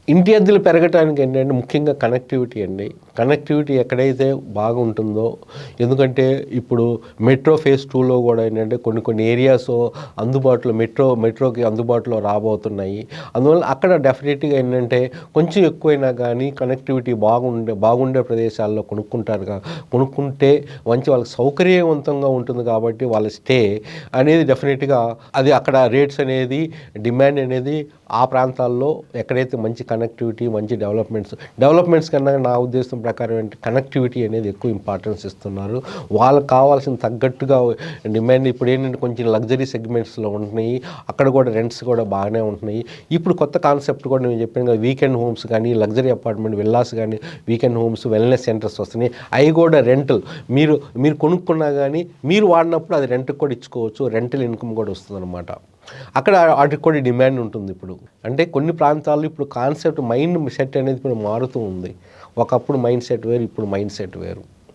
ఇంటి అద్దెలు పెరగటానికి ఏంటంటే ముఖ్యంగా కనెక్టివిటీ అండి. కనెక్టివిటీ ఎక్కడైతే బాగుంటుందో, ఎందుకంటే ఇప్పుడు మెట్రో ఫేజ్ 2లో కూడా ఏంటంటే కొన్ని ఏరియాస్ అందుబాటులో మెట్రోకి అందుబాటులో రాబోతున్నాయి. అందువల్ల అక్కడ డెఫినెట్‌గా ఏంటంటే కొంచెం ఎక్కువైనా కానీ కనెక్టివిటీ బాగుండే ప్రదేశాల్లో కొనుక్కుంటే మంచి వాళ్ళకి సౌకర్యవంతంగా ఉంటుంది కాబట్టి వాళ్ళ స్టే అనేది డెఫినెట్‌గా అది అక్కడ రేట్స్ అనేది డిమాండ్ అనేది ఆ ప్రాంతాల్లో ఎక్కడైతే మంచి కనెక్టివిటీ, మంచి డెవలప్మెంట్స్ కన్నా నా ఉద్దేశం ప్రకారం ఏంటి కనెక్టివిటీ అనేది ఎక్కువ ఇంపార్టెన్స్ ఇస్తున్నారు. వాళ్ళకి కావాల్సిన తగ్గట్టుగా డిమాండ్ ఇప్పుడు ఏంటంటే కొంచెం లగ్జరీ సెగ్మెంట్స్‌లో ఉంటున్నాయి. అక్కడ కూడా రెంట్స్ కూడా బాగానే ఉంటున్నాయి. ఇప్పుడు కొత్త కాన్సెప్ట్ కూడా నేను చెప్పాను కదా! వీకెండ్ హోమ్స్ కానీ, లగ్జరీ అపార్ట్మెంట్ విల్లాస్ కానీ, వీకెండ్ హోమ్స్, వెల్‌నెస్ సెంటర్స్ వస్తున్నాయి. అవి కూడా రెంటల్ మీరు మీరు కొనుక్కున్నా కానీ మీరు వాడినప్పుడు అది రెంట్‌కి కూడా ఇచ్చుకోవచ్చు. రెంటల్ ఇన్‌కమ్ కూడా వస్తుందన్నమాట. అక్కడ వాటికి కూడా డిమాండ్ ఉంటుంది ఇప్పుడు. అంటే కొన్ని ప్రాంతాల్లో ఇప్పుడు కాన్సెప్ట్ మైండ్ సెట్ అనేది ఇప్పుడు మారుతూ ఉంది. ఒకప్పుడు మైండ్ సెట్ వేరు, ఇప్పుడు మైండ్ సెట్ వేరు.